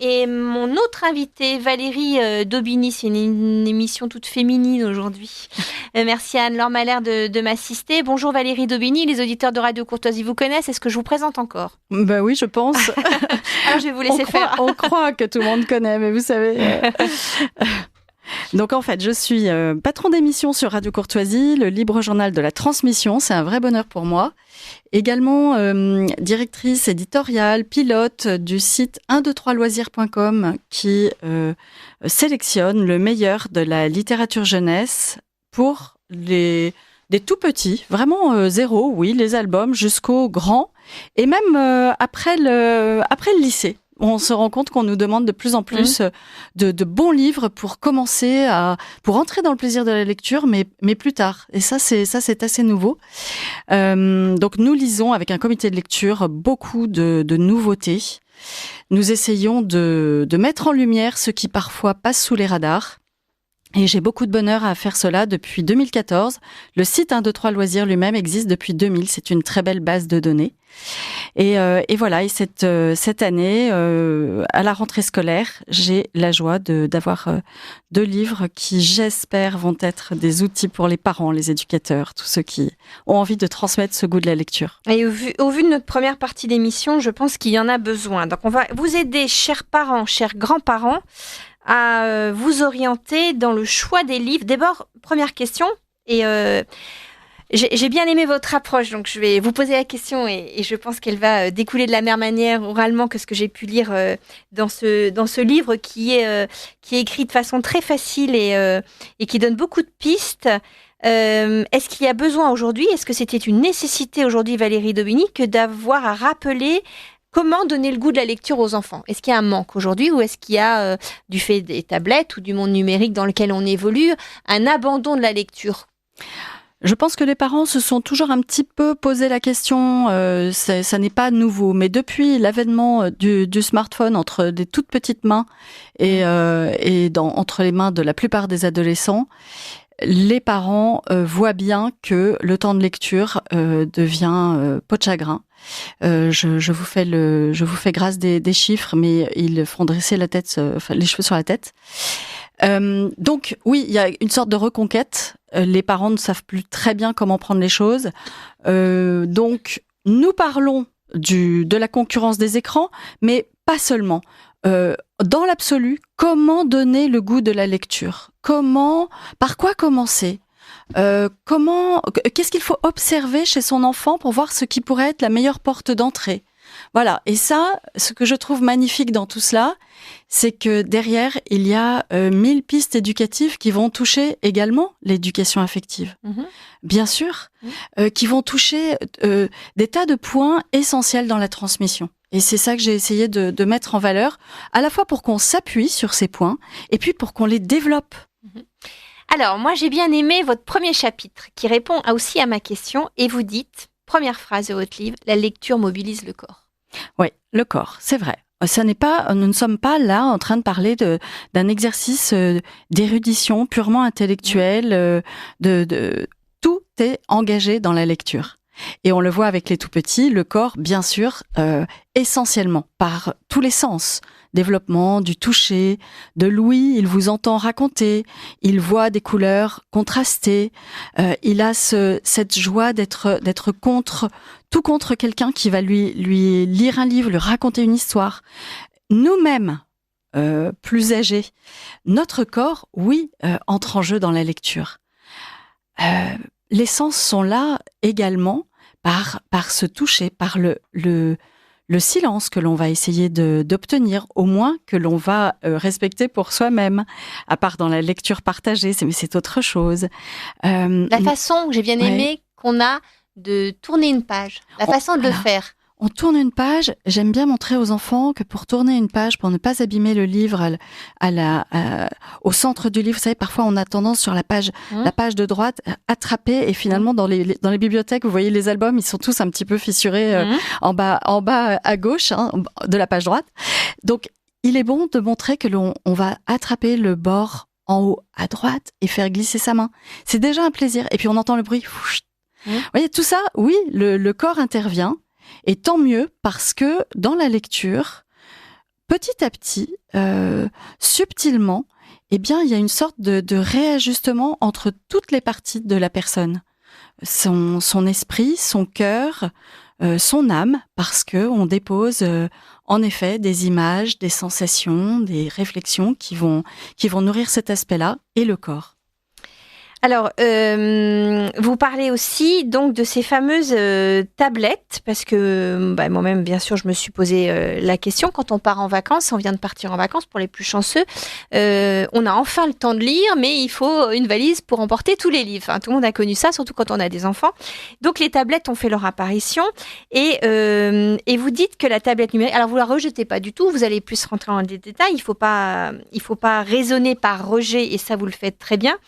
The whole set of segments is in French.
Et mon autre invitée, Valérie Daubigny, c'est une émission toute féminine aujourd'hui. Merci à Anne-Laure Malher de m'assister. Bonjour Valérie Daubigny, les auditeurs de Radio Courtoisie vous connaissent. Est-ce que je vous présente encore ? Ben oui, je pense. Alors je vais vous laisser faire. On croit que tout le monde connaît, mais vous savez... Donc en fait, je suis patron d'émission sur Radio Courtoisie, le libre journal de la transmission, c'est un vrai bonheur pour moi. Également directrice éditoriale, pilote du site 123loisirs.com qui sélectionne le meilleur de la littérature jeunesse pour des tout petits, vraiment zéro, oui, les albums jusqu'aux grands, et même après le lycée. On se rend compte qu'on nous demande de plus en plus de bons livres pour commencer pour entrer dans le plaisir de la lecture, mais plus tard. Et ça, c'est assez nouveau. Donc, nous lisons avec un comité de lecture beaucoup de nouveautés. Nous essayons de mettre en lumière ce qui parfois passe sous les radars. Et j'ai beaucoup de bonheur à faire cela depuis 2014. Le site 123 Loisirs lui-même existe depuis 2000. C'est une très belle base de données. Et voilà. Et cette année, à la rentrée scolaire, j'ai la joie d'avoir 2 livres qui, j'espère, vont être des outils pour les parents, les éducateurs, tous ceux qui ont envie de transmettre ce goût de la lecture. Et au vu de notre première partie d'émission, je pense qu'il y en a besoin. Donc, on va vous aider, chers parents, chers grands-parents, à vous orienter dans le choix des livres. D'abord, première question, et j'ai bien aimé votre approche, donc je vais vous poser la question et je pense qu'elle va découler de la même manière oralement que ce que j'ai pu lire dans ce livre qui est écrit de façon très facile et qui donne beaucoup de pistes. Est-ce qu'il y a besoin aujourd'hui, est-ce que c'était une nécessité aujourd'hui, Valérie Daubigny, que d'avoir à rappeler comment donner le goût de la lecture aux enfants ? Est-ce qu'il y a un manque aujourd'hui ou est-ce qu'il y a, du fait des tablettes ou du monde numérique dans lequel on évolue, un abandon de la lecture ? Je pense que les parents se sont toujours un petit peu posé la question, ça n'est pas nouveau, mais depuis l'avènement du smartphone entre des toutes petites mains et entre les mains de la plupart des adolescents, les parents voient bien que le temps de lecture devient peau de chagrin. Je vous fais grâce des chiffres, mais ils font dresser la tête, les cheveux sur la tête. Donc oui, il y a une sorte de reconquête. Les parents ne savent plus très bien comment prendre les choses. Donc nous parlons de la concurrence des écrans, mais pas seulement. Dans l'absolu, comment donner le goût de la lecture ? Par quoi commencer ? Qu'est-ce qu'il faut observer chez son enfant pour voir ce qui pourrait être la meilleure porte d'entrée ? Voilà. Et ça, ce que je trouve magnifique dans tout cela, c'est que derrière, il y a 1000 pistes éducatives qui vont toucher également l'éducation affective. Bien sûr, qui vont toucher des tas de points essentiels dans la transmission. Et c'est ça que j'ai essayé de mettre en valeur, à la fois pour qu'on s'appuie sur ces points, et puis pour qu'on les développe. Alors, moi, j'ai bien aimé votre premier chapitre, qui répond aussi à ma question, et vous dites, première phrase de votre livre, la lecture mobilise le corps. Oui, le corps, c'est vrai. Nous ne sommes pas là en train de parler d'un exercice d'érudition purement intellectuelle, tout est engagé dans la lecture. Et on le voit avec les tout-petits, le corps, bien sûr, essentiellement, par tous les sens. Développement du toucher, de l'ouïe, il vous entend raconter, il voit des couleurs contrastées, il a cette joie d'être tout contre quelqu'un qui va lui lire un livre, lui raconter une histoire. Nous-mêmes, plus âgés, notre corps, oui, entre en jeu dans la lecture. Les sens sont là également par ce toucher, par le silence que l'on va essayer d'obtenir, au moins que l'on va respecter pour soi-même, à part dans la lecture partagée, mais c'est autre chose. La façon que j'ai bien aimé qu'on a de tourner une page, la façon de le faire. On tourne une page, j'aime bien montrer aux enfants que pour tourner une page, pour ne pas abîmer le livre au centre du livre, vous savez, parfois on a tendance sur la page de droite, attraper, et finalement dans les bibliothèques, vous voyez les albums, ils sont tous un petit peu fissurés en bas à gauche, de la page droite. Donc, il est bon de montrer que on va attraper le bord en haut à droite et faire glisser sa main. C'est déjà un plaisir. Et puis on entend le bruit. Vous voyez, tout ça, oui, le corps intervient. Et tant mieux, parce que dans la lecture, petit à petit, subtilement, eh bien, il y a une sorte de réajustement entre toutes les parties de la personne. Son esprit, son cœur, son âme, parce que on dépose en effet des images, des sensations, des réflexions qui vont nourrir cet aspect-là, et le corps. Alors, vous parlez aussi donc de ces fameuses tablettes, parce que moi-même, bien sûr, je me suis posé la question. Quand on part en vacances, on vient de partir en vacances pour les plus chanceux, on a enfin le temps de lire, mais il faut une valise pour emporter tous les livres. Enfin, tout le monde a connu ça, surtout quand on a des enfants. Donc, les tablettes ont fait leur apparition, et vous dites que la tablette numérique, alors vous la rejetez pas du tout, vous allez plus rentrer dans les détails, il faut pas raisonner par rejet, et ça, vous le faites très bien.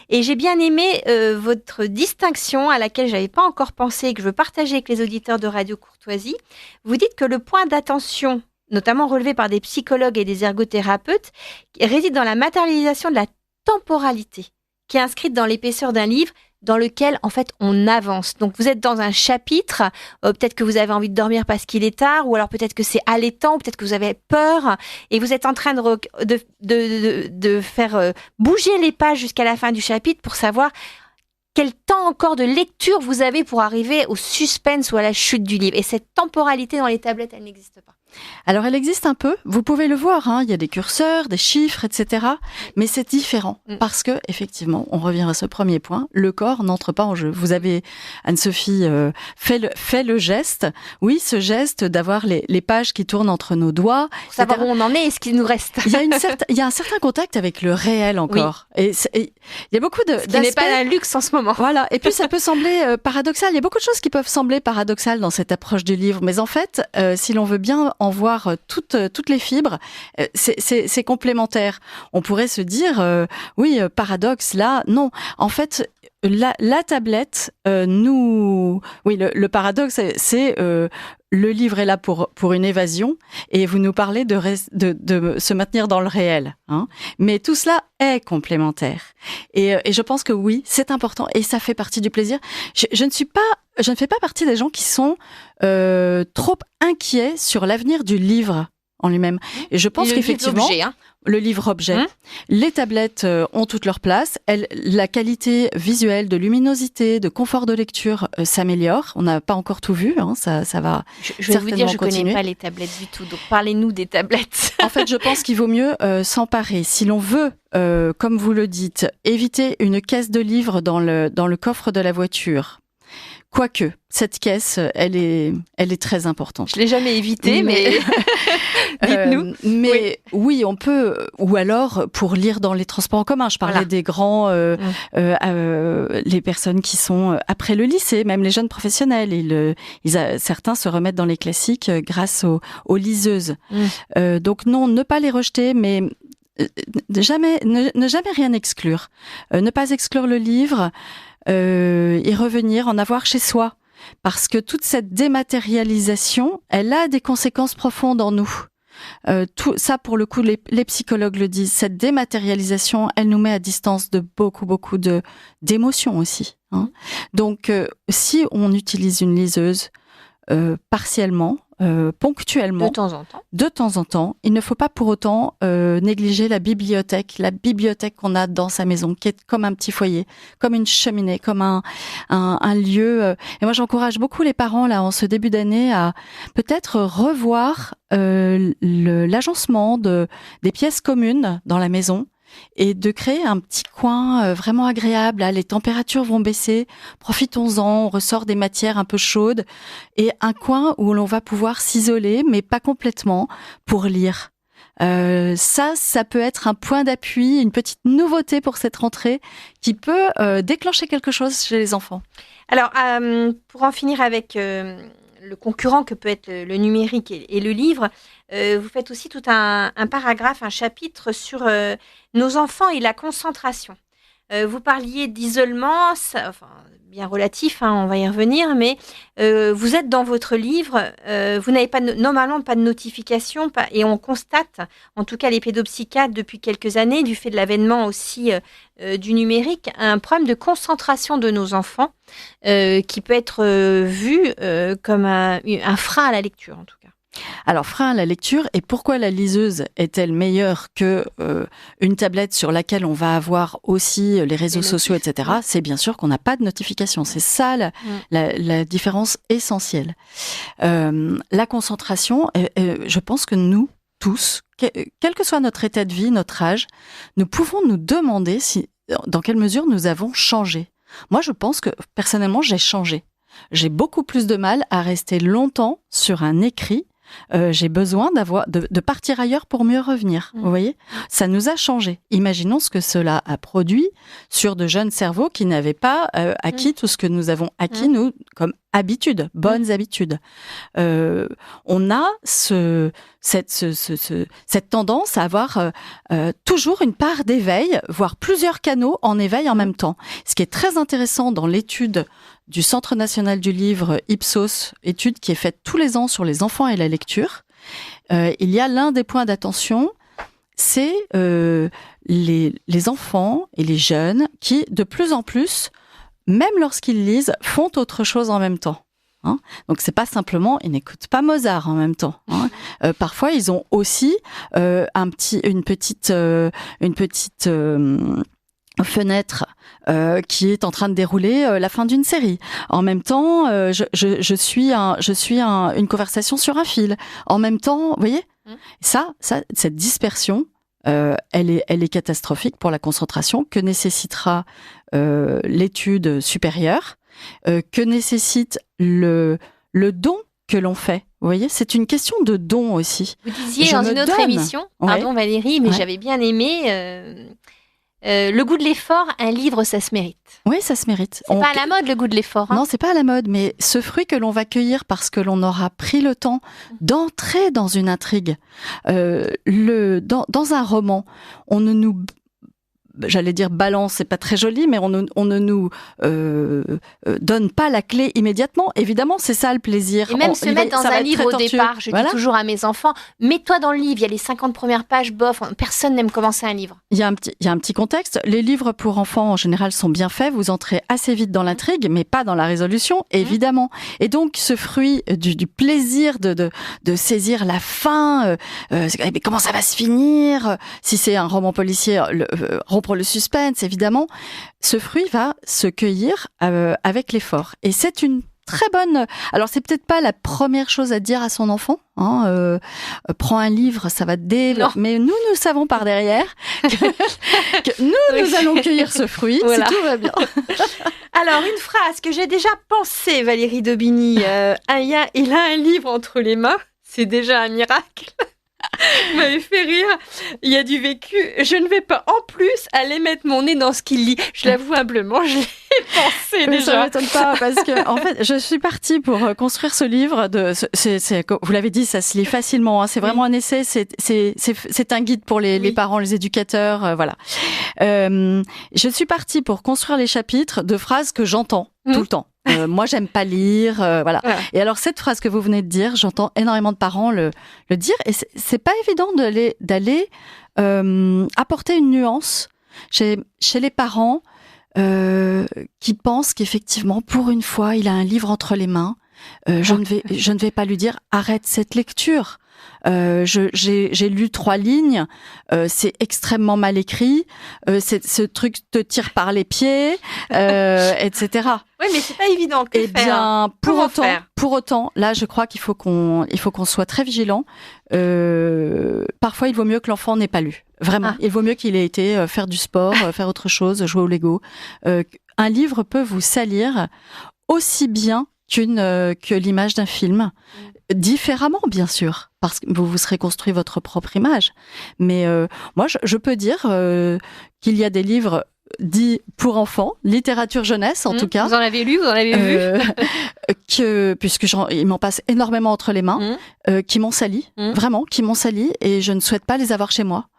Et j'ai bien aimé votre distinction à laquelle j'avais pas encore pensé et que je veux partager avec les auditeurs de Radio Courtoisie. Vous dites que le point d'attention, notamment relevé par des psychologues et des ergothérapeutes, réside dans la matérialisation de la temporalité, qui est inscrite dans l'épaisseur d'un livre dans lequel, en fait, on avance. Donc, vous êtes dans un chapitre, peut-être que vous avez envie de dormir parce qu'il est tard, ou alors peut-être que c'est allaitant, ou peut-être que vous avez peur, et vous êtes en train de faire bouger les pages jusqu'à la fin du chapitre pour savoir quel temps encore de lecture vous avez pour arriver au suspense ou à la chute du livre. Et cette temporalité dans les tablettes, elle n'existe pas. Alors, elle existe un peu. Vous pouvez le voir, hein. Il y a des curseurs, des chiffres, etc. Mais c'est différent parce que, effectivement, on revient à ce premier point. Le corps n'entre pas en jeu. Vous avez, Anne-Sophie, fait le geste. Oui, ce geste d'avoir les pages qui tournent entre nos doigts. Pour savoir où on en est et ce qu'il nous reste. Il y a un certain contact avec le réel encore. Oui. Et il y a beaucoup ce qui n'est pas un luxe en ce moment. Voilà. Et puis, ça peut sembler paradoxal. Il y a beaucoup de choses qui peuvent sembler paradoxales dans cette approche du livre. Mais en fait, si l'on veut bien en voir toutes les fibres, c'est complémentaire. On pourrait se dire, oui, paradoxe, là, non. En fait, la tablette, le paradoxe, c'est le livre est là pour une évasion, et vous nous parlez de se maintenir dans le réel, hein. Mais tout cela est complémentaire. Et je pense que oui, c'est important, et ça fait partie du plaisir. Je ne fais pas partie des gens qui sont trop inquiets sur l'avenir du livre en lui-même. Et je pense qu'effectivement, le livre-objet, les tablettes ont toute leur place. La qualité visuelle, de luminosité, de confort de lecture s'améliore. On n'a pas encore tout vu, hein, ça va je vais vous dire, je connais pas les tablettes du tout. Donc parlez-nous des tablettes. En fait, je pense qu'il vaut mieux s'emparer. Si l'on veut, comme vous le dites, éviter une caisse de livres dans le coffre de la voiture. Quoique, cette caisse, elle est très importante. Je l'ai jamais évitée, mais dites-nous. Mais oui, on peut, ou alors pour lire dans les transports en commun. Je parlais des grands, les personnes qui sont après le lycée, même les jeunes professionnels. Certains se remettent dans les classiques grâce aux liseuses. Donc non, ne pas les rejeter, mais ne jamais rien exclure. Ne pas exclure le livre. Y revenir, en avoir chez soi. Parce que toute cette dématérialisation, elle a des conséquences profondes en nous. Tout ça, pour le coup, les psychologues le disent. Cette dématérialisation, elle nous met à distance de beaucoup d'émotions aussi, hein. Donc, si on utilise une liseuse partiellement, ponctuellement, de temps en temps, il ne faut pas pour autant négliger la bibliothèque qu'on a dans sa maison, qui est comme un petit foyer, comme une cheminée, comme un lieu. Et moi, j'encourage beaucoup les parents là en ce début d'année à peut-être revoir l'agencement des pièces communes dans la maison, et de créer un petit coin vraiment agréable. Là, les températures vont baisser, profitons-en, on ressort des matières un peu chaudes, et un coin où l'on va pouvoir s'isoler, mais pas complètement, pour lire. Ça peut être un point d'appui, une petite nouveauté pour cette rentrée qui peut déclencher quelque chose chez les enfants. Alors, pour en finir avec le concurrent que peut être le numérique et le livre, vous faites aussi tout un paragraphe, un chapitre sur nos enfants et la concentration. Vous parliez d'isolement, bien relatif, hein, on va y revenir, mais vous êtes dans votre livre, vous n'avez normalement pas de notification, et on constate, en tout cas les pédopsychiatres depuis quelques années, du fait de l'avènement aussi du numérique, un problème de concentration de nos enfants qui peut être vu comme un frein à la lecture en tout cas. Alors, frein à la lecture, et pourquoi la liseuse est-elle meilleure que une tablette sur laquelle on va avoir aussi les réseaux sociaux, etc. C'est bien sûr qu'on n'a pas de notification. C'est ça la différence essentielle. La concentration, je pense que nous, tous, quel que soit notre état de vie, notre âge, nous pouvons nous demander dans quelle mesure nous avons changé. Moi, je pense que, personnellement, j'ai changé. J'ai beaucoup plus de mal à rester longtemps sur un écrit. J'ai besoin de partir ailleurs pour mieux revenir. Vous voyez, ça nous a changé. Imaginons ce que cela a produit sur de jeunes cerveaux qui n'avaient pas acquis tout ce que nous avons acquis, nous, comme habitudes, bonnes habitudes. On a cette tendance à avoir toujours une part d'éveil, voire plusieurs canaux en éveil en même temps. Ce qui est très intéressant dans l'étude du Centre national du livre Ipsos, étude qui est faite tous les ans sur les enfants et la lecture, il y a l'un des points d'attention, c'est les enfants et les jeunes qui, de plus en plus, même lorsqu'ils lisent, font autre chose en même temps. Hein, donc c'est pas simplement, ils n'écoutent pas Mozart en même temps. Hein. Parfois ils ont aussi une petite fenêtre qui est en train de dérouler la fin d'une série. En même temps, je suis une conversation sur un fil. En même temps, vous voyez, cette dispersion, elle est catastrophique pour la concentration que nécessitera l'étude supérieure, que nécessite le don que l'on fait. Vous voyez, c'est une question de don aussi. Vous disiez dans une autre émission, pardon Valérie, mais j'avais bien aimé Le goût de l'effort, un livre, ça se mérite. Oui, ça se mérite. C'est pas à la mode, le goût de l'effort. Hein. Non, c'est pas à la mode, mais ce fruit que l'on va cueillir parce que l'on aura pris le temps d'entrer dans une intrigue. Dans un roman, on ne nous... J'allais dire balance, c'est pas très joli, mais on ne nous donne pas la clé immédiatement. Évidemment, c'est ça le plaisir. Et même se mettre dans un livre au départ, je dis toujours à mes enfants, mets-toi dans le livre, il y a les 50 premières pages, bof, personne n'aime commencer un livre. Il y a un petit contexte. Les livres pour enfants, en général, sont bien faits. Vous entrez assez vite dans l'intrigue, mais pas dans la résolution, évidemment. Et donc, ce fruit du plaisir de saisir la fin, mais comment ça va se finir? Si c'est un roman policier, rompre le suspense, évidemment. Ce fruit va se cueillir avec l'effort. Et c'est une très bonne... Alors, c'est peut-être pas la première chose à dire à son enfant. Hein, prends un livre, ça va te développer. Mais nous savons par derrière que nous allons cueillir ce fruit, voilà. Si tout va bien. Alors, une phrase que j'ai déjà pensée, Valérie Daubigny. Il a un livre entre les mains, c'est déjà un miracle. Vous m'avez fait rire. Il y a du vécu. Je ne vais pas en plus aller mettre mon nez dans ce qu'il lit. Je l'avoue humblement, je l'ai pensé déjà. Ça ne m'étonne pas parce que, en fait, je suis partie pour construire ce livre. Vous l'avez dit, ça se lit facilement. Hein. C'est vraiment un essai. C'est un guide pour les parents, les éducateurs. Voilà. Je suis partie pour construire les chapitres de phrases que j'entends tout le temps. Moi, j'aime pas lire, voilà. Ouais. Et alors, cette phrase que vous venez de dire, j'entends énormément de parents le dire, et c'est pas évident d'aller apporter une nuance chez les parents qui pensent qu'effectivement, pour une fois, il a un livre entre les mains. Je ne vais pas lui dire arrête cette lecture. J'ai lu 3 lignes, c'est extrêmement mal écrit, ce truc te tire par les pieds, etc. Oui, mais c'est pas évident. Eh bien, pour autant, là, je crois qu'il faut qu'on soit très vigilant. Parfois, il vaut mieux que l'enfant n'ait pas lu. Vraiment, il vaut mieux qu'il ait été faire du sport, faire autre chose, jouer au Lego. Un livre peut vous salir aussi bien que l'image d'un film. Différemment, bien sûr, parce que vous serez construit votre propre image. Mais moi, je peux dire qu'il y a des livres dits pour enfants, littérature jeunesse en tout cas. Vous en avez lu, vous en avez vu il m'en passe énormément entre les mains, qui m'ont sali, vraiment, qui m'ont sali, et je ne souhaite pas les avoir chez moi.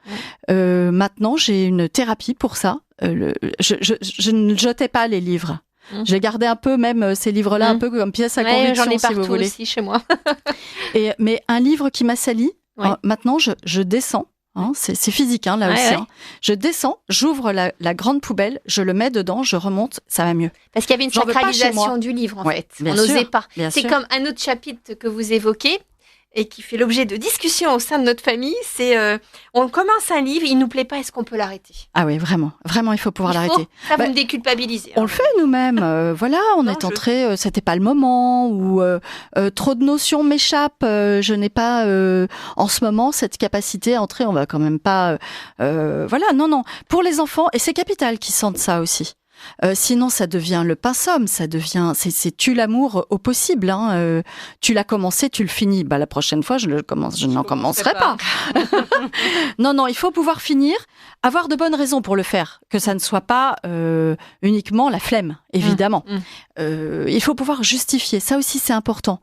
Maintenant, j'ai une thérapie pour ça. Je ne jetais pas les livres. J'ai gardé un peu même ces livres-là un peu comme pièce à conviction, j'en ai si vous voulez. Aussi chez moi. Mais un livre qui m'a sali, maintenant je descends. Hein, c'est physique là aussi. Hein. Je descends, j'ouvre la grande poubelle, je le mets dedans, je remonte, ça va mieux. Parce qu'il y avait une sacralisation du livre en fait. On n'osait pas. C'est comme un autre chapitre que vous évoquez. et qui fait l'objet de discussions au sein de notre famille, c'est on commence un livre, il nous plaît pas, est-ce qu'on peut l'arrêter ? Ah oui, vraiment, vraiment, il faut pouvoir l'arrêter. Ça, vous me déculpabilisez. On le fait nous-mêmes. Voilà, on est entré, c'était pas le moment, ou trop de notions m'échappent. Je n'ai pas en ce moment cette capacité à entrer. On va quand même pas. Voilà, non. Pour les enfants, et c'est capital qu'ils sentent ça aussi. Sinon, ça devient le pain-somme, c'est tu l'amour au possible. Hein. Tu l'as commencé, tu le finis. Bah, la prochaine fois, je n'en commencerai pas. Non, il faut pouvoir finir, avoir de bonnes raisons pour le faire, que ça ne soit pas uniquement la flemme, évidemment. Il faut pouvoir justifier, ça aussi c'est important.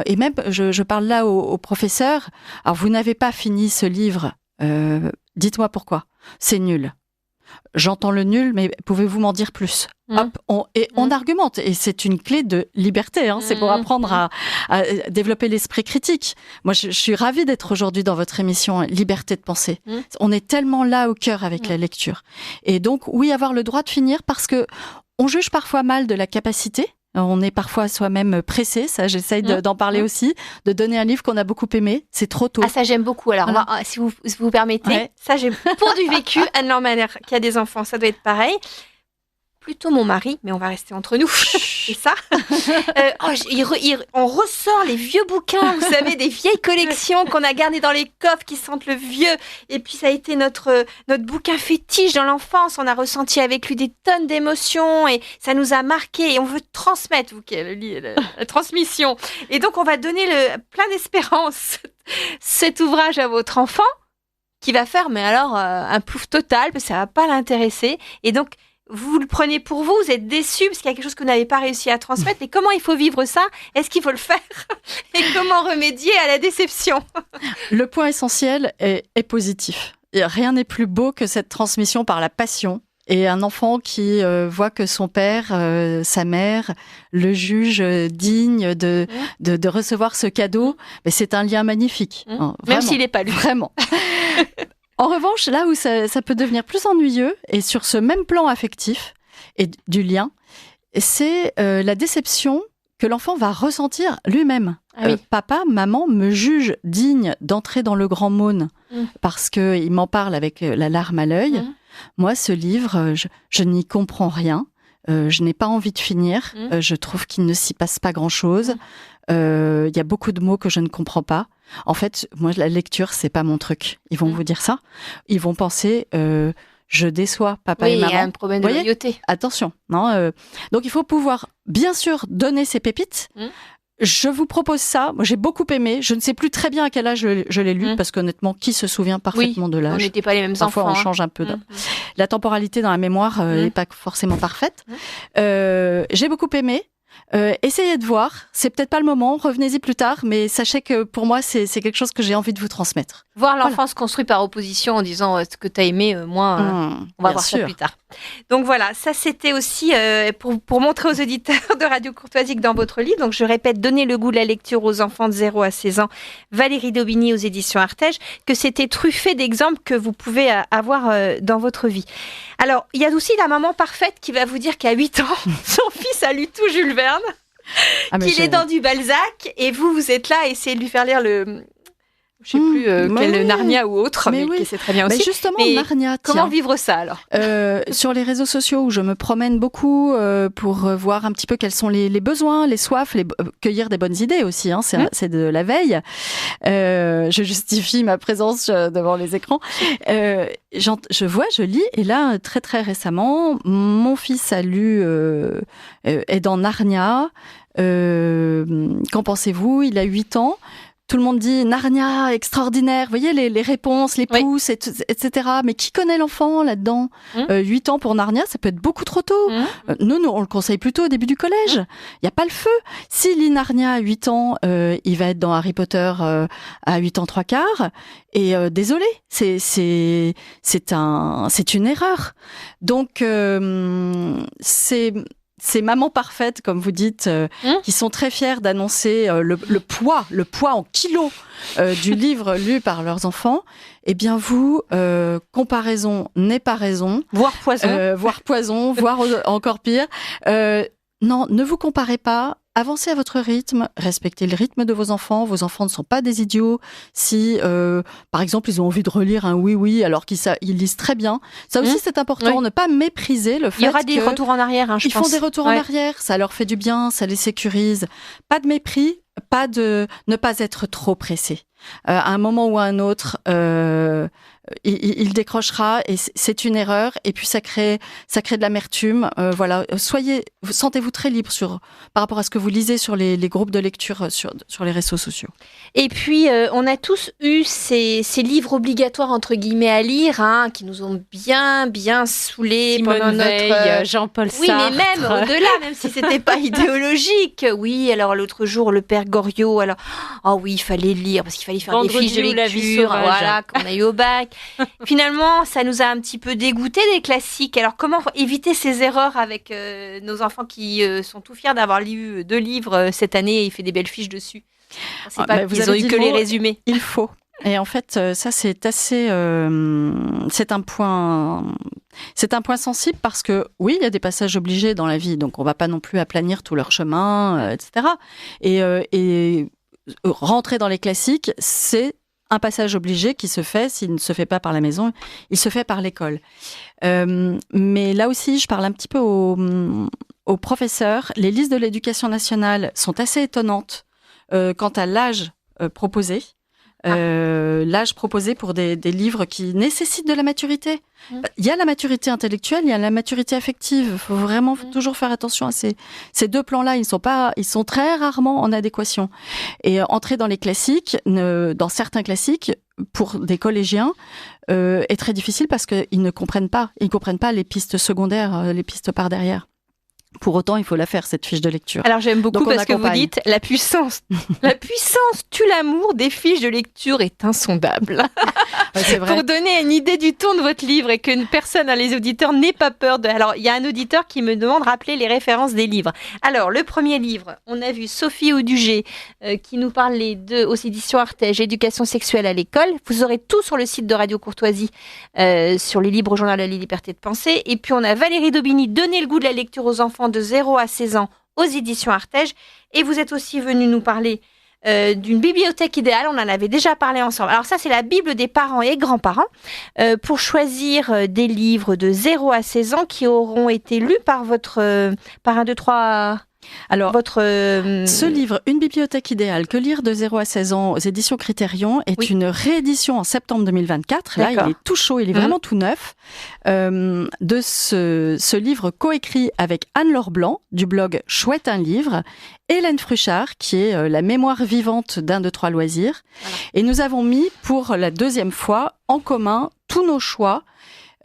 Et même, je parle là aux professeurs. Alors, vous n'avez pas fini ce livre, dites-moi pourquoi. C'est nul. J'entends le nul, mais pouvez-vous m'en dire plus ? Hop, on argumente. Et c'est une clé de liberté. Hein. C'est pour apprendre à développer l'esprit critique. Moi, je suis ravie d'être aujourd'hui dans votre émission Liberté de penser. On est tellement là au cœur avec la lecture. Et donc, oui, avoir le droit de finir parce que on juge parfois mal de la capacité. On est parfois soi-même pressé, ça j'essaye d'en parler aussi, de donner un livre qu'on a beaucoup aimé, c'est trop tôt. Ah ça j'aime beaucoup, alors si vous permettez, ça j'ai pour du vécu, Anne-Laure Mahler qui a des enfants, ça doit être pareil. Plutôt mon mari, mais on va rester entre nous, c'est ça. On ressort les vieux bouquins, vous savez, des vieilles collections qu'on a gardées dans les coffres qui sentent le vieux. Et puis ça a été notre bouquin fétiche dans l'enfance. On a ressenti avec lui des tonnes d'émotions et ça nous a marqué. Et on veut transmettre, vous qui avez la transmission. Et donc on va donner plein d'espérance cet ouvrage à votre enfant qui va faire, mais alors un plouf total, parce que ça va pas l'intéresser. Et donc vous le prenez pour vous, vous êtes déçus parce qu'il y a quelque chose que vous n'avez pas réussi à transmettre. Mais comment il faut vivre ça ? Est-ce qu'il faut le faire ? Et comment remédier à la déception ? Le point essentiel est positif. Et rien n'est plus beau que cette transmission par la passion. Et un enfant qui voit que son père, sa mère, le juge digne de recevoir ce cadeau, mais c'est un lien magnifique. Hein, même s'il n'est pas lu. Vraiment. En revanche, là où ça peut devenir plus ennuyeux, et sur ce même plan affectif et du lien, c'est la déception que l'enfant va ressentir lui-même. Ah oui. Papa, maman me juge digne d'entrer dans le grand mône parce qu'il m'en parle avec la larme à l'œil. Moi, ce livre, je n'y comprends rien. Je n'ai pas envie de finir. Je trouve qu'il ne s'y passe pas grand-chose. Il y a beaucoup de mots que je ne comprends pas. En fait, moi, la lecture, c'est pas mon truc. Ils vont vous dire ça. Ils vont penser, je déçois papa et maman. Oui, il y a un problème de loyauté. Attention. Non, donc, il faut pouvoir, bien sûr, donner ses pépites. Je vous propose ça. Moi, j'ai beaucoup aimé. Je ne sais plus très bien à quel âge je l'ai lu, parce qu'honnêtement, qui se souvient parfaitement de l'âge ? On n'était pas les mêmes Parfois, enfants. on change un peu. La temporalité dans la mémoire n'est pas forcément parfaite. J'ai beaucoup aimé. Essayez de voir, c'est peut-être pas le moment, revenez-y plus tard, mais sachez que pour moi c'est quelque chose que j'ai envie de vous transmettre. Voir l'enfant se construire par opposition en disant ce que t'as aimé, moi on va voir ça plus tard. Donc voilà, ça c'était aussi pour montrer aux auditeurs de Radio Courtoisie que dans votre livre, donc je répète, Donner le goût de la lecture aux enfants de 0 à 16 ans, Valérie Daubigny aux éditions Artege, que c'était truffé d'exemples que vous pouvez avoir dans votre vie. Alors, il y a aussi la maman parfaite qui va vous dire qu'à 8 ans, son fils a lu tout Jules Verne, qu'il est dans du Balzac, et vous êtes là à essayer de lui faire lire je sais plus quel Narnia ou autre, mais c'est très bien aussi. Justement, Narnia, comment vivre ça alors ? Sur les réseaux sociaux où je me promène beaucoup pour voir un petit peu quels sont les besoins, les soifs, cueillir des bonnes idées aussi. Hein, c'est de la veille. Je justifie ma présence devant les écrans. Je lis, et là très très récemment, mon fils a lu est dans Narnia. Qu'en pensez-vous ? Il a 8 ans. Tout le monde dit Narnia, extraordinaire. Vous voyez les réponses, les pouces, etc. Mais qui connaît l'enfant là-dedans ? 8 ans pour Narnia, ça peut être beaucoup trop tôt. Nous, on le conseille plutôt au début du collège. Il n'y a pas le feu. S'il lit Narnia à 8 ans, il va être dans Harry Potter à 8 ans 3/4. Et désolé, c'est une erreur. Donc, ces mamans parfaites, comme vous dites, qui sont très fières d'annoncer le poids en kilos du livre lu par leurs enfants, eh bien vous, comparaison n'est pas raison. Voire poison. Voire encore pire. Non, ne vous comparez pas. avancez à votre rythme, respectez le rythme de vos enfants ne sont pas des idiots. Si, par exemple, ils ont envie de relire un oui, alors qu'ils lisent très bien, ça aussi c'est important, ne pas mépriser le fait Il y aura des retours en arrière, je pense. Ils font des retours en arrière, ça leur fait du bien, ça les sécurise. Pas de mépris, ne pas être trop pressé. À un moment ou à un autre, il décrochera et c'est une erreur. Et puis ça crée de l'amertume. Voilà, sentez-vous très libre par rapport à ce que vous lisez sur les groupes de lecture sur les réseaux sociaux. Et puis on a tous eu ces livres obligatoires entre guillemets à lire, qui nous ont bien saulés Simone pendant Veil, Jean-Paul Sartre. Oui, mais même au-delà, même si c'était pas idéologique. Oui, alors l'autre jour le père Goriot. Alors, il fallait lire parce qu'il fallait faire Vendredi des fiches de lecture, voilà, qu'on a eu au bac. Finalement, ça nous a un petit peu dégoûté des classiques. Alors, comment éviter ces erreurs avec nos enfants qui sont tout fiers d'avoir lu 2 livres cette année et il fait des belles fiches dessus. C'est pas qu'ils ont eu que les résumés. Il faut. Et en fait, ça c'est assez, c'est un point sensible parce que oui, il y a des passages obligés dans la vie, donc on va pas non plus aplanir tout leur chemin, etc. Et rentrer dans les classiques, c'est un passage obligé qui se fait, s'il ne se fait pas par la maison, il se fait par l'école. Mais là aussi, je parle un petit peu aux professeurs. Les listes de l'éducation nationale sont assez étonnantes quant à l'âge proposé. L'âge proposé pour des livres qui nécessitent de la maturité. Il y a la maturité intellectuelle, il y a la maturité affective. Il faut vraiment toujours faire attention à ces 2 plans-là. Ils sont très rarement en adéquation. Et entrer dans les classiques, dans certains classiques, pour des collégiens, est très difficile parce qu'ils ne comprennent pas. Ils comprennent pas les pistes secondaires, les pistes par derrière. Pour autant, il faut la faire, cette fiche de lecture. Alors, j'aime beaucoup parce que vous dites la puissance tue l'amour des fiches de lecture est insondable. Ouais, c'est vrai. Pour donner une idée du ton de votre livre et qu'une personne, les auditeurs, n'aient pas peur de... Alors, il y a un auditeur qui me demande de rappeler les références des livres. Alors, le premier livre, on a vu Sophie Audugé qui nous parle aux éditions Artege, Éducation sexuelle à l'école. Vous aurez tout sur le site de Radio Courtoisie, sur les livres au journal de la liberté de penser. Et puis, on a Valérie Daubigny, Donner le goût de la lecture aux enfants de 0 à 16 ans aux éditions Artege. Et vous êtes aussi venu nous parler d'une bibliothèque idéale. On en avait déjà parlé ensemble. Alors ça, c'est la Bible des parents et grands-parents pour choisir des livres de 0 à 16 ans qui auront été lus par par 1, 2, 3... Alors, ce livre, Une bibliothèque idéale, que lire de 0 à 16 ans aux éditions Critérion, est une réédition en septembre 2024. Là, il est tout chaud, il est vraiment tout neuf. De ce livre coécrit avec Anne-Laure Blanc, du blog Chouette un livre, Hélène Fruchard, qui est la mémoire vivante d'1, 2, 3 loisirs. Voilà. Et nous avons mis pour la 2e fois en commun tous nos choix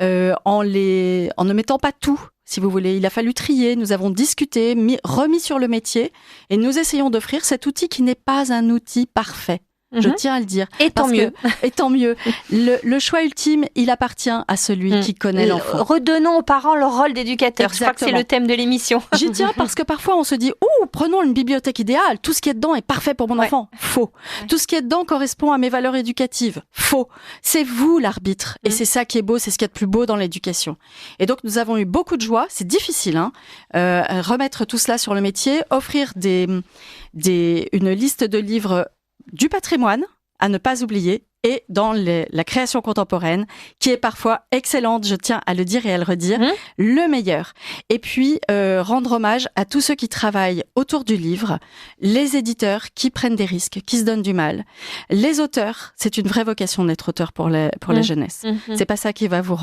en ne mettant pas tout. Si vous voulez, il a fallu trier, nous avons discuté, remis sur le métier et nous essayons d'offrir cet outil qui n'est pas un outil parfait. Je tiens à le dire. Et tant mieux. Et tant mieux. Le choix ultime, il appartient à celui qui connaît l'enfant. Redonnons aux parents leur rôle d'éducateur. Je crois que c'est le thème de l'émission. J'y tiens parce que parfois on se dit « prenons une bibliothèque idéale, tout ce qui est dedans est parfait pour mon enfant. » Faux. Tout ce qui est dedans correspond à mes valeurs éducatives. Faux. C'est vous l'arbitre. Et c'est ça qui est beau, c'est ce qu'il y a de plus beau dans l'éducation. Et donc nous avons eu beaucoup de joie. C'est difficile, remettre tout cela sur le métier, offrir une liste de livres du patrimoine, à ne pas oublier, et dans la création contemporaine, qui est parfois excellente, je tiens à le dire et à le redire, le meilleur. Et puis, rendre hommage à tous ceux qui travaillent autour du livre, les éditeurs qui prennent des risques, qui se donnent du mal, les auteurs, c'est une vraie vocation d'être auteur pour la jeunesse. C'est pas ça qui va vous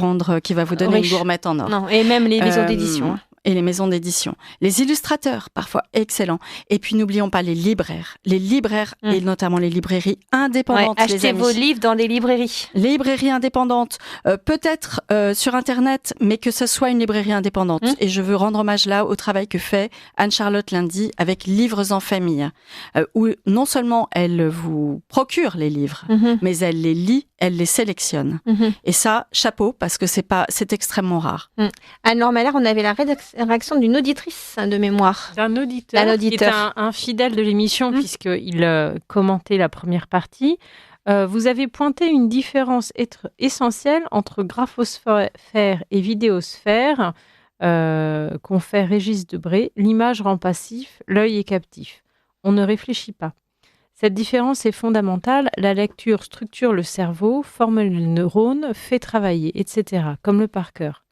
donner une gourmette en or. Non, et même les maisons d'édition. Et les maisons d'édition. Les illustrateurs, parfois excellents. Et puis, n'oublions pas les libraires. Les libraires, et notamment les librairies indépendantes. Ouais, achetez vos livres dans des librairies. Les librairies indépendantes. Peut-être sur Internet, mais que ce soit une librairie indépendante. Et je veux rendre hommage là au travail que fait Anne-Charlotte Lundy avec Livres en famille. Où non seulement elle vous procure les livres, mais elle les lit, elle les sélectionne. Et ça, chapeau, parce que c'est extrêmement rare. Anne-Laure Malher, on avait la réaction d'une auditrice de mémoire. D'un auditeur qui est un fidèle de l'émission puisqu'il commentait la première partie. Vous avez pointé une différence essentielle entre graphosphère et vidéosphère. confère Régis Debray, l'image rend passif, l'œil est captif. On ne réfléchit pas. Cette différence est fondamentale. La lecture structure le cerveau, forme les neurones, fait travailler, etc., comme le par cœur.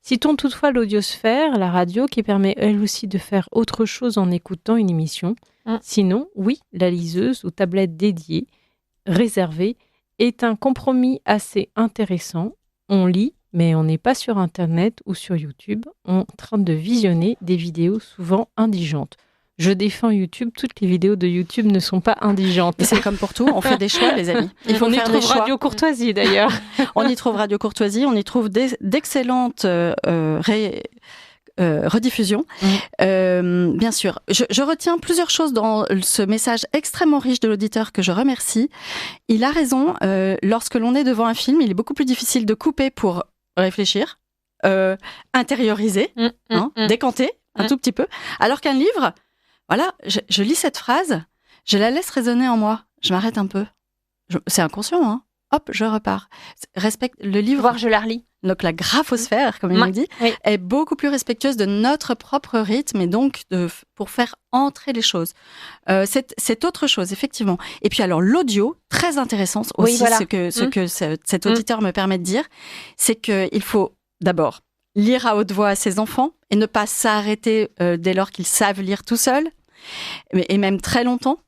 Citons toutefois l'audiosphère, la radio, qui permet elle aussi de faire autre chose en écoutant une émission. Sinon, oui, la liseuse ou tablette dédiée, réservée, est un compromis assez intéressant. On lit, mais on n'est pas sur Internet ou sur YouTube en train de visionner des vidéos souvent indigentes. Je défends YouTube, toutes les vidéos de YouTube ne sont pas indigentes. Et c'est comme pour tout, on fait des choix, les amis. Il faut faire des choix. On y trouve Radio Courtoisie, d'ailleurs. On y trouve Radio Courtoisie, on y trouve d'excellentes rediffusions. Bien sûr, je retiens plusieurs choses dans ce message extrêmement riche de l'auditeur que je remercie. Il a raison, lorsque l'on est devant un film, il est beaucoup plus difficile de couper pour réfléchir, intérioriser, décanter un tout petit peu, alors qu'un livre, voilà, je lis cette phrase, je la laisse résonner en moi, je m'arrête un peu. C'est inconscient, hein. Hop, je repars. Respecte le livre. Voir, je la relis. Donc la graphosphère, comme il nous dit, est beaucoup plus respectueuse de notre propre rythme et donc pour faire entrer les choses. C'est autre chose, effectivement. Et puis alors l'audio, très intéressant aussi, ce que cet auditeur me permet de dire, c'est qu'il faut d'abord lire à haute voix à ses enfants et ne pas s'arrêter dès lors qu'ils savent lire tout seuls, et même très longtemps.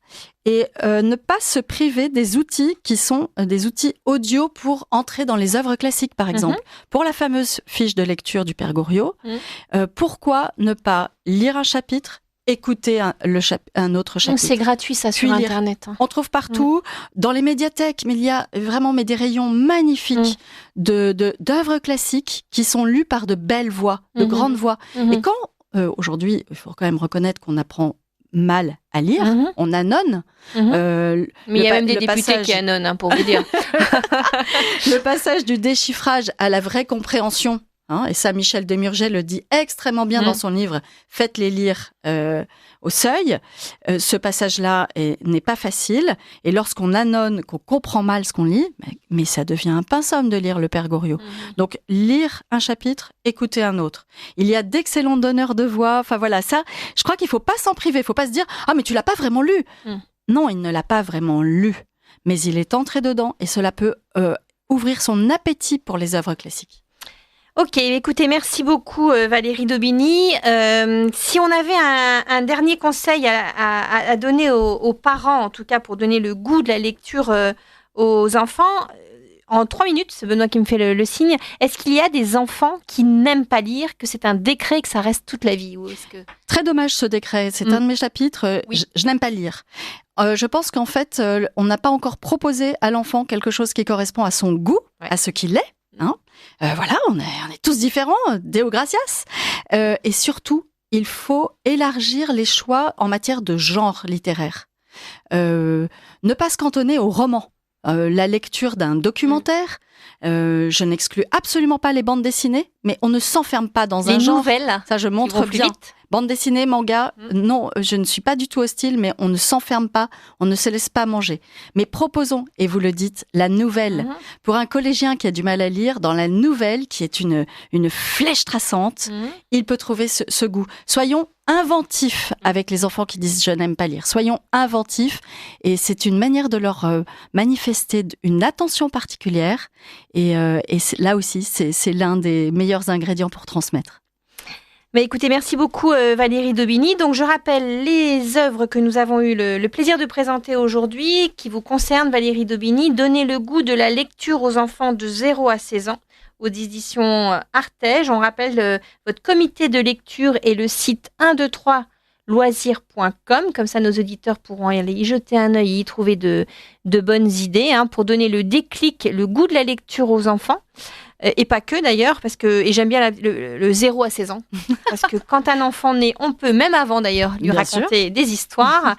Et ne pas se priver des outils qui sont des outils audio pour entrer dans les œuvres classiques, par exemple. Pour la fameuse fiche de lecture du Père Goriot, pourquoi ne pas lire un chapitre, écouter un autre chapitre? C'est gratuit, ça, sur Internet. On trouve partout, dans les médiathèques, mais il y a vraiment des rayons magnifiques d'œuvres classiques qui sont lues par de belles voix, de grandes voix. Et quand, aujourd'hui, il faut quand même reconnaître qu'on apprend mal à lire, on annonne. Mais il y a même des députés qui annonnent, pour vous dire. Le passage du déchiffrage à la vraie compréhension, et ça Michel Demurger le dit extrêmement bien dans son livre « Faites-les lire au seuil ». Ce passage-là n'est pas facile, et lorsqu'on annonne, qu'on comprend mal ce qu'on lit, mais ça devient un pain somme de lire le Père Goriot. Donc lire un chapitre, écouter un autre. Il y a d'excellents donneurs de voix, enfin voilà, ça, je crois qu'il ne faut pas s'en priver, il ne faut pas se dire « Ah mais tu l'as pas vraiment lu !» Non, il ne l'a pas vraiment lu, mais il est entré dedans, et cela peut ouvrir son appétit pour les œuvres classiques. Ok, écoutez, merci beaucoup Valérie Daubigny. Si on avait un dernier conseil à donner aux parents, en tout cas pour donner le goût de la lecture aux enfants, en 3 minutes, c'est Benoît qui me fait le signe, est-ce qu'il y a des enfants qui n'aiment pas lire, que c'est un décret, que ça reste toute la vie, ou est-ce que... Très dommage ce décret, c'est un de mes chapitres, je n'aime pas lire. Je pense qu'en fait, on n'a pas encore proposé à l'enfant quelque chose qui correspond à son goût, à ce qu'il est. Voilà, on est tous différents, Deo gratias. Et surtout, il faut élargir les choix en matière de genre littéraire. Ne pas se cantonner au roman. La lecture d'un documentaire, je n'exclus absolument pas les bandes dessinées, mais on ne s'enferme pas dans un genre. Les nouvelles, ça je montre bien. Bande dessinée, manga, non, je ne suis pas du tout hostile, mais on ne s'enferme pas, on ne se laisse pas manger. Mais proposons, et vous le dites, la nouvelle. Pour un collégien qui a du mal à lire, dans la nouvelle, qui est une flèche traçante, il peut trouver ce goût. Soyons inventifs avec les enfants qui disent « je n'aime pas lire ». Soyons inventifs, et c'est une manière de leur manifester une attention particulière. Et là aussi, c'est l'un des meilleurs ingrédients pour transmettre. Mais écoutez, merci beaucoup Valérie Daubigny. Donc je rappelle les œuvres que nous avons eu le plaisir de présenter aujourd'hui, qui vous concernent, Valérie Daubigny. Donner le goût de la lecture aux enfants de 0 à 16 ans, aux éditions Artege. On rappelle votre comité de lecture et le site 123loisirs.com. Comme ça, nos auditeurs pourront aller y jeter un œil et y trouver de bonnes idées pour donner le déclic, le goût de la lecture aux enfants. Et pas que d'ailleurs, parce que et j'aime bien le 0 à 16 ans, parce que quand un enfant naît, on peut, même avant d'ailleurs, lui raconter des histoires.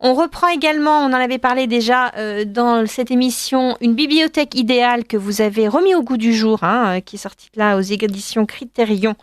On reprend également, on en avait parlé déjà dans cette émission, une bibliothèque idéale que vous avez remis au goût du jour, qui est sortie là aux éditions Critérion,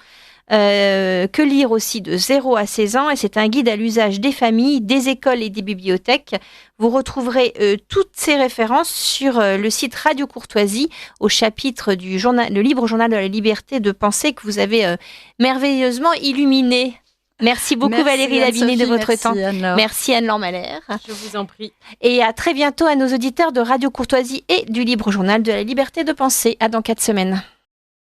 Que lire aussi de 0 à 16 ans. Et c'est un guide à l'usage des familles, des écoles et des bibliothèques. Vous retrouverez toutes ces références sur le site Radio Courtoisie au chapitre du le libre journal de la liberté de penser que vous avez merveilleusement illuminé. Merci beaucoup Valérie Laviné de votre temps. Merci Anne-Laure Malher. Je vous en prie. Et à très bientôt à nos auditeurs de Radio Courtoisie et du libre journal de la liberté de penser. À dans 4 semaines.